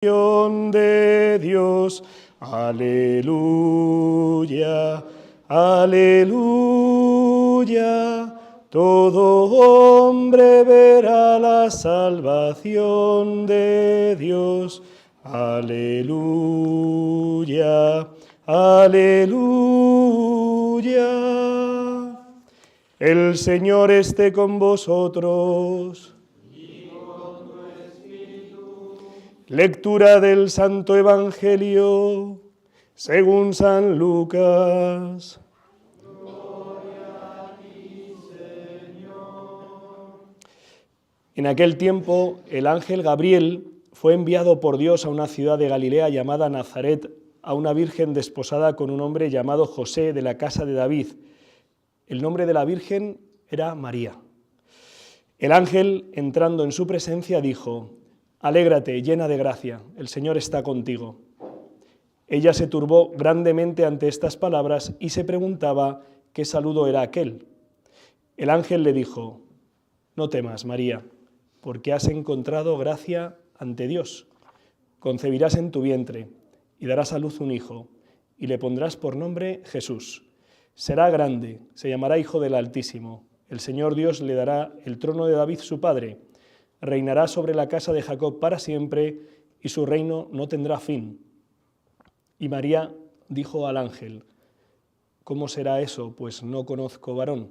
De Dios, aleluya, aleluya. Todo hombre verá la salvación de Dios, aleluya, aleluya. El Señor esté con vosotros. Lectura del Santo Evangelio según San Lucas. Gloria a ti, Señor. En aquel tiempo, el ángel Gabriel fue enviado por Dios a una ciudad de Galilea llamada Nazaret, a una virgen desposada con un hombre llamado José de la casa de David. El nombre de la virgen era María. El ángel, entrando en su presencia, dijo: Alégrate, llena de gracia, el Señor está contigo. Ella se turbó grandemente ante estas palabras y se preguntaba qué saludo era aquel. El ángel le dijo: No temas, María, porque has encontrado gracia ante Dios. Concebirás en tu vientre y darás a luz un hijo, y le pondrás por nombre Jesús. Será grande, se llamará Hijo del Altísimo. El Señor Dios le dará el trono de David su padre. Reinará sobre la casa de Jacob para siempre, y su reino no tendrá fin. Y María dijo al ángel: ¿Cómo será eso? Pues no conozco varón.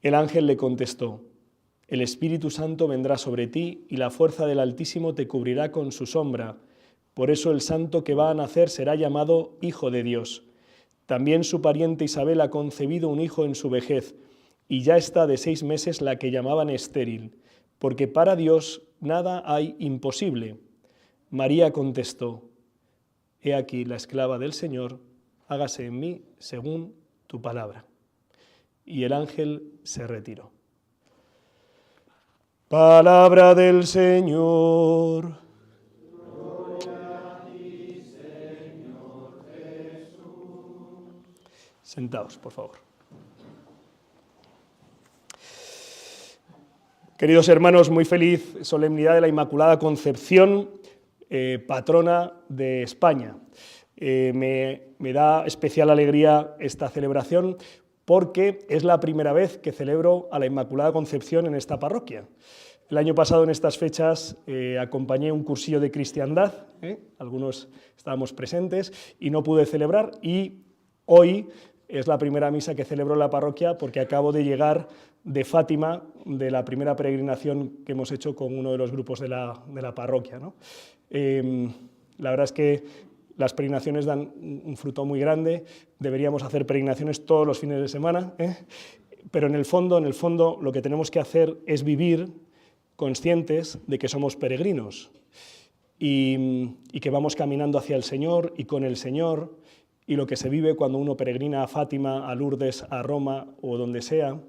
El ángel le contestó: El Espíritu Santo vendrá sobre ti, y la fuerza del Altísimo te cubrirá con su sombra. Por eso el santo que va a nacer será llamado Hijo de Dios. También su pariente Isabel ha concebido un hijo en su vejez, y ya está de 6 meses la que llamaban estéril, porque para Dios nada hay imposible. María contestó: He aquí la esclava del Señor, hágase en mí según tu palabra. Y el ángel se retiró. Palabra del Señor. Gloria a ti, Señor Jesús. Sentaos, por favor. Queridos hermanos, muy feliz solemnidad de la Inmaculada Concepción, patrona de España. Me da especial alegría esta celebración porque es la primera vez que celebro a la Inmaculada Concepción en esta parroquia. El año pasado en estas fechas acompañé un cursillo de cristiandad, algunos estábamos presentes y no pude celebrar, y hoy es la primera misa que celebro en la parroquia porque acabo de llegar de Fátima, de la primera peregrinación que hemos hecho con uno de los grupos de la parroquia, ¿no? La verdad es que las peregrinaciones dan un fruto muy grande, deberíamos hacer peregrinaciones todos los fines de semana, pero en el fondo lo que tenemos que hacer es vivir conscientes de que somos peregrinos y que vamos caminando hacia el Señor y con el Señor, y lo que se vive cuando uno peregrina a Fátima, a Lourdes, a Roma o donde sea,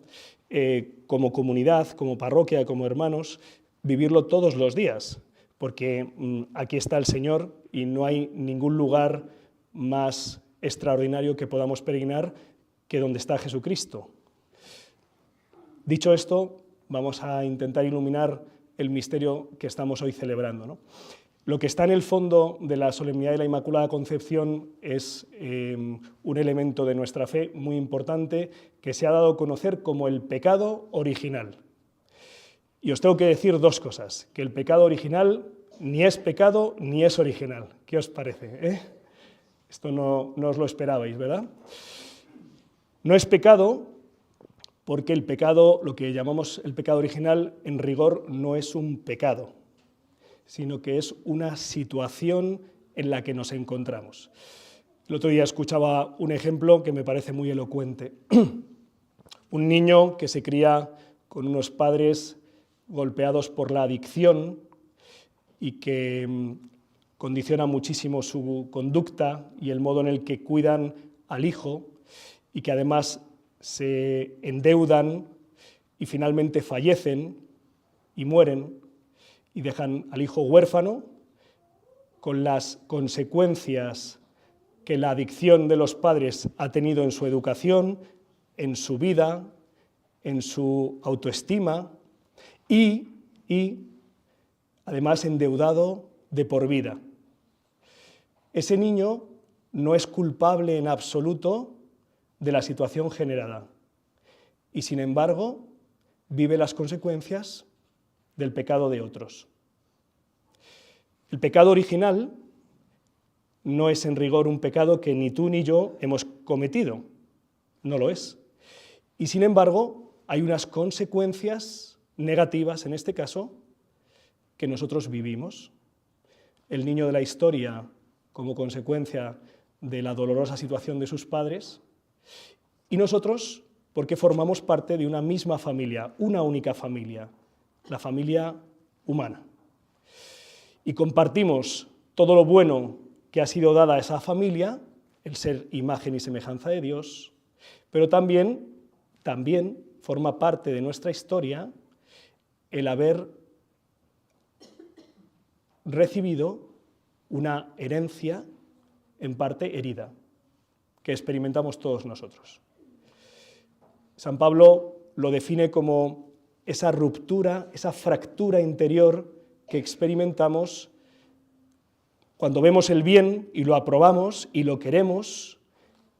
como comunidad, como parroquia, como hermanos, vivirlo todos los días, porque aquí está el Señor y no hay ningún lugar más extraordinario que podamos peregrinar que donde está Jesucristo. Dicho esto, vamos a intentar iluminar el misterio que estamos hoy celebrando, ¿no? Lo que está en el fondo de la solemnidad de la Inmaculada Concepción es un elemento de nuestra fe muy importante que se ha dado a conocer como el pecado original. Y os tengo que decir 2 cosas, que el pecado original ni es pecado ni es original. ¿Qué os parece? Esto no os lo esperabais, ¿verdad? No es pecado porque el pecado, lo que llamamos el pecado original, en rigor no es un pecado, sino que es una situación en la que nos encontramos. El otro día escuchaba un ejemplo que me parece muy elocuente. Un niño que se cría con unos padres golpeados por la adicción y que condiciona muchísimo su conducta y el modo en el que cuidan al hijo, y que además se endeudan y finalmente fallecen y mueren, y dejan al hijo huérfano, con las consecuencias que la adicción de los padres ha tenido en su educación, en su vida, en su autoestima y además endeudado de por vida. Ese niño no es culpable en absoluto de la situación generada y, sin embargo, vive las consecuencias del pecado de otros. El pecado original no es en rigor un pecado que ni tú ni yo hemos cometido, no lo es. Y, sin embargo, hay unas consecuencias negativas, en este caso, que nosotros vivimos. El niño de la historia, como consecuencia de la dolorosa situación de sus padres, y nosotros, porque formamos parte de una misma familia, una única familia, la familia humana. Y compartimos todo lo bueno que ha sido dada a esa familia, el ser imagen y semejanza de Dios, pero también forma parte de nuestra historia el haber recibido una herencia en parte herida, que experimentamos todos nosotros. San Pablo lo define como esa ruptura, esa fractura interior que experimentamos cuando vemos el bien y lo aprobamos y lo queremos,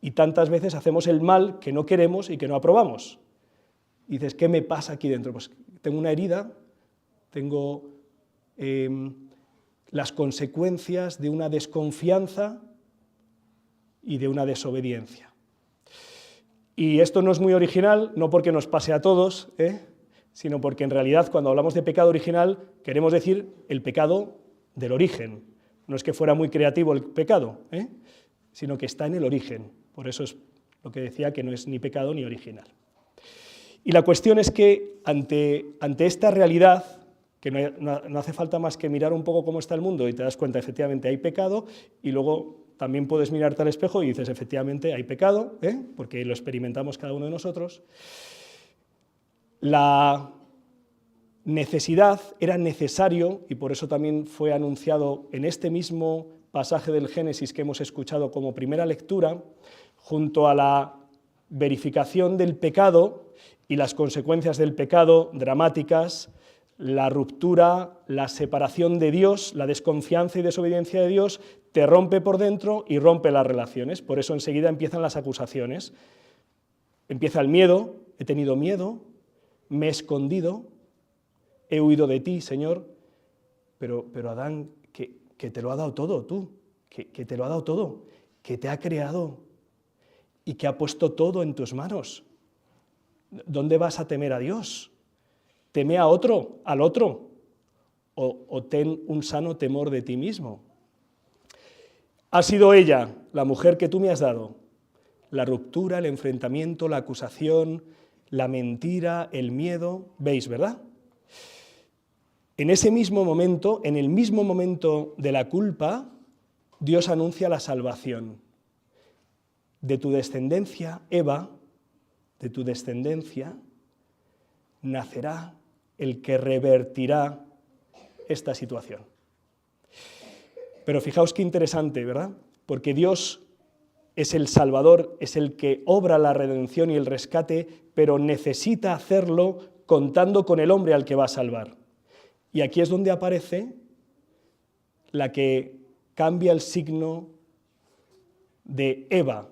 y tantas veces hacemos el mal que no queremos y que no aprobamos. Y dices, ¿qué me pasa aquí dentro? Pues tengo una herida, tengo las consecuencias de una desconfianza y de una desobediencia. Y esto no es muy original, no porque nos pase a todos, sino porque en realidad cuando hablamos de pecado original queremos decir el pecado del origen. No es que fuera muy creativo el pecado, sino que está en el origen. Por eso es lo que decía, que no es ni pecado ni original. Y la cuestión es que ante esta realidad, que no hace falta más que mirar un poco cómo está el mundo y te das cuenta, efectivamente hay pecado, y luego también puedes mirarte al espejo y dices, efectivamente hay pecado, porque lo experimentamos cada uno de nosotros. La necesidad era necesario, y por eso también fue anunciado en este mismo pasaje del Génesis que hemos escuchado como primera lectura, junto a la verificación del pecado y las consecuencias del pecado dramáticas, la ruptura, la separación de Dios, la desconfianza y desobediencia de Dios, te rompe por dentro y rompe las relaciones. Por eso enseguida empiezan las acusaciones. Empieza el miedo, he tenido miedo, me he escondido, he huido de ti, Señor, pero Adán, que te lo ha dado todo tú, que te lo ha dado todo, que te ha creado y que ha puesto todo en tus manos. ¿Dónde vas a temer a Dios? Teme a otro, al otro, o ten un sano temor de ti mismo. Ha sido ella, la mujer que tú me has dado, la ruptura, el enfrentamiento, la acusación, la mentira, el miedo, ¿veis, verdad? En ese mismo momento, en el mismo momento de la culpa, Dios anuncia la salvación. De tu descendencia, Eva, de tu descendencia, nacerá el que revertirá esta situación. Pero fijaos qué interesante, ¿verdad? Porque Dios es el Salvador, es el que obra la redención y el rescate, pero necesita hacerlo contando con el hombre al que va a salvar. Y aquí es donde aparece la que cambia el signo de Eva.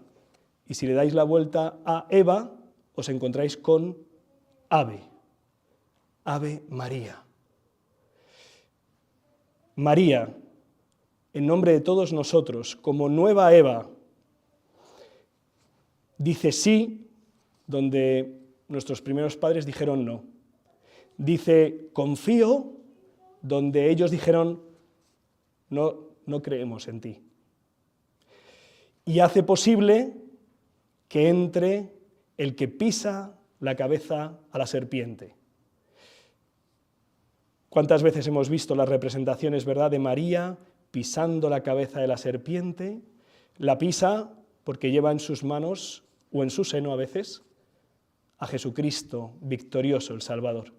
Y si le dais la vuelta a Eva, os encontráis con Ave. Ave María. María, en nombre de todos nosotros, como nueva Eva, dice sí donde nuestros primeros padres dijeron no. Dice confío donde ellos dijeron no creemos en ti. Y hace posible que entre el que pisa la cabeza a la serpiente. ¿Cuántas veces hemos visto las representaciones, verdad, de María pisando la cabeza de la serpiente? La pisa porque lleva en sus manos, o en su seno a veces, a Jesucristo victorioso, el Salvador.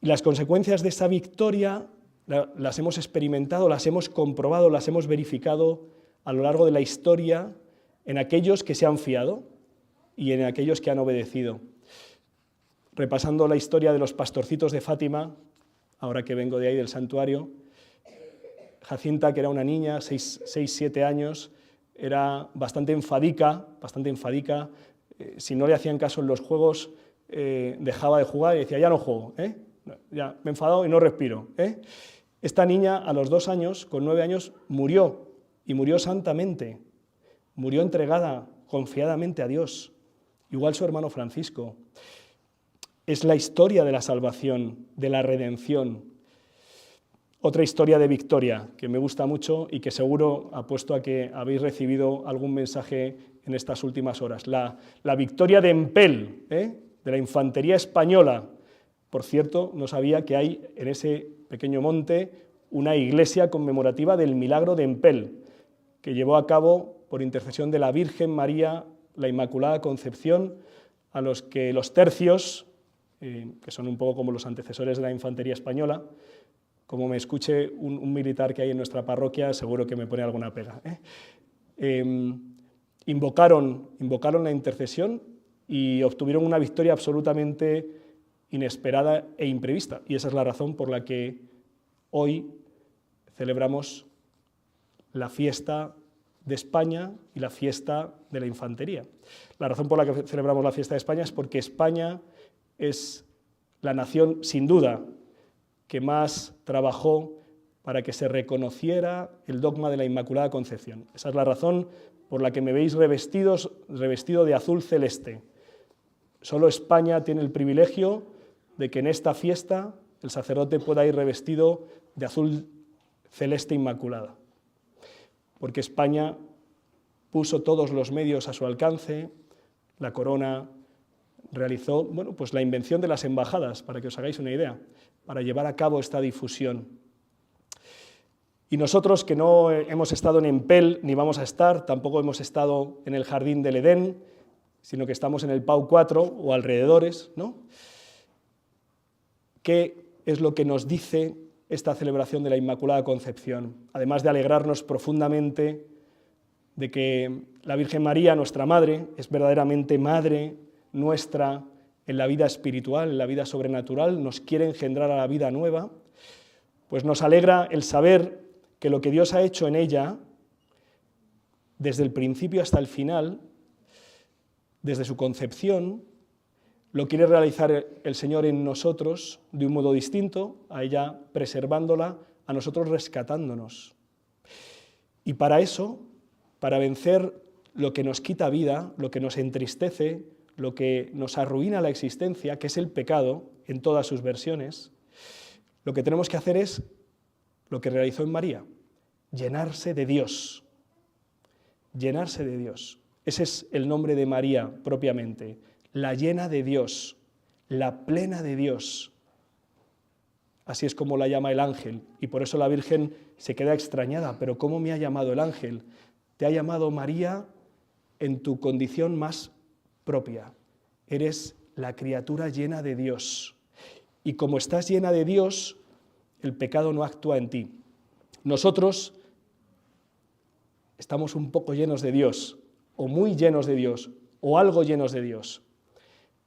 Y las consecuencias de esa victoria las hemos experimentado, las hemos comprobado, las hemos verificado a lo largo de la historia en aquellos que se han fiado y en aquellos que han obedecido. Repasando la historia de los pastorcitos de Fátima, ahora que vengo de ahí del santuario, Jacinta, que era una niña, 6-7 años, era bastante enfadica. Si no le hacían caso en los juegos, dejaba de jugar y decía, ya no juego, ya me he enfadado y no respiro. Esta niña, a los 2 años, con 9 años, murió, y murió santamente, murió entregada confiadamente a Dios, igual su hermano Francisco. Es la historia de la salvación, de la redención. Otra historia de victoria que me gusta mucho y que seguro apuesto a que habéis recibido algún mensaje en estas últimas horas. La victoria de Empel, de la infantería española. Por cierto, no sabía que hay en ese pequeño monte una iglesia conmemorativa del milagro de Empel, que llevó a cabo, por intercesión de la Virgen María, la Inmaculada Concepción, a los que los tercios, que son un poco como los antecesores de la infantería española, como me escuche un militar que hay en nuestra parroquia, seguro que me pone alguna pega. Invocaron la intercesión y obtuvieron una victoria absolutamente inesperada e imprevista. Y esa es la razón por la que hoy celebramos la fiesta de España y la fiesta de la infantería. La razón por la que celebramos la fiesta de España es porque España es la nación, sin duda, que más trabajó para que se reconociera el dogma de la Inmaculada Concepción. Esa es la razón por la que me veis revestido de azul celeste. Solo España tiene el privilegio de que en esta fiesta el sacerdote pueda ir revestido de azul celeste inmaculada, porque España puso todos los medios a su alcance. La corona realizó pues la invención de las embajadas, para que os hagáis una idea, para llevar a cabo esta difusión. Y nosotros, que no hemos estado en Empel, ni vamos a estar, tampoco hemos estado en el Jardín del Edén, sino que estamos en el Pau 4 o alrededores, ¿no? ¿Qué es lo que nos dice esta celebración de la Inmaculada Concepción? Además de alegrarnos profundamente de que la Virgen María, nuestra Madre, es verdaderamente Madre nuestra en la vida espiritual, en la vida sobrenatural, nos quiere engendrar a la vida nueva, pues nos alegra el saber que lo que Dios ha hecho en ella, desde el principio hasta el final, desde su concepción, lo quiere realizar el Señor en nosotros de un modo distinto, a ella preservándola, a nosotros rescatándonos. Y para eso, para vencer lo que nos quita vida, lo que nos entristece, lo que nos arruina la existencia, que es el pecado en todas sus versiones, lo que tenemos que hacer es lo que realizó en María, llenarse de Dios. Llenarse de Dios. Ese es el nombre de María propiamente, la llena de Dios, la plena de Dios. Así es como la llama el ángel, y por eso la Virgen se queda extrañada. ¿Pero cómo me ha llamado el ángel? Te ha llamado María en tu condición más propia. Eres la criatura llena de Dios. Y como estás llena de Dios, el pecado no actúa en ti. Nosotros estamos un poco llenos de Dios, o muy llenos de Dios, o algo llenos de Dios.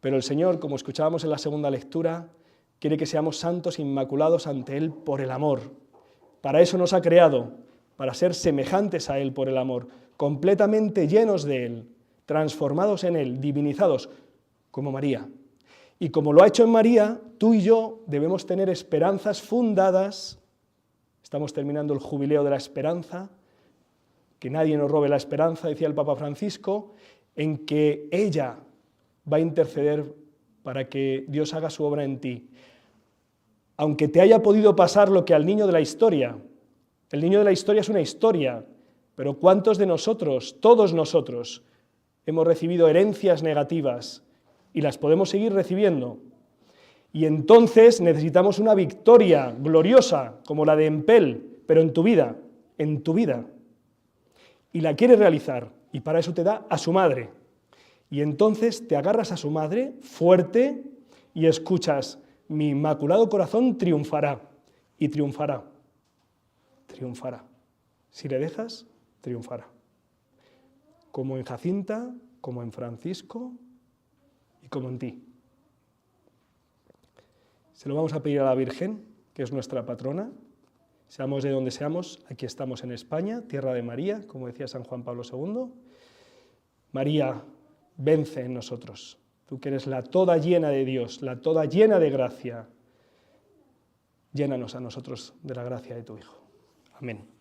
Pero el Señor, como escuchábamos en la segunda lectura, quiere que seamos santos e inmaculados ante Él por el amor. Para eso nos ha creado, para ser semejantes a Él por el amor, completamente llenos de Él, transformados en Él, divinizados, como María. Y como lo ha hecho en María, tú y yo debemos tener esperanzas fundadas. Estamos terminando el jubileo de la esperanza, que nadie nos robe la esperanza, decía el Papa Francisco, en que ella va a interceder para que Dios haga su obra en ti. Aunque te haya podido pasar lo que al niño de la historia. El niño de la historia es una historia, pero ¿cuántos de nosotros, todos nosotros, hemos recibido herencias negativas y las podemos seguir recibiendo? Y entonces necesitamos una victoria gloriosa, como la de Empel, pero en tu vida, en tu vida. Y la quiere realizar, y para eso te da a su madre. Y entonces te agarras a su madre fuerte y escuchas: mi inmaculado corazón triunfará, y triunfará, triunfará. Si le dejas, triunfará. Como en Jacinta, como en Francisco y como en ti. Se lo vamos a pedir a la Virgen, que es nuestra patrona, Seamos de donde seamos, aquí estamos en España, tierra de María, como decía San Juan Pablo II. María, vence en nosotros. Tú que eres la toda llena de Dios, la toda llena de gracia, llénanos a nosotros de la gracia de tu Hijo. Amén.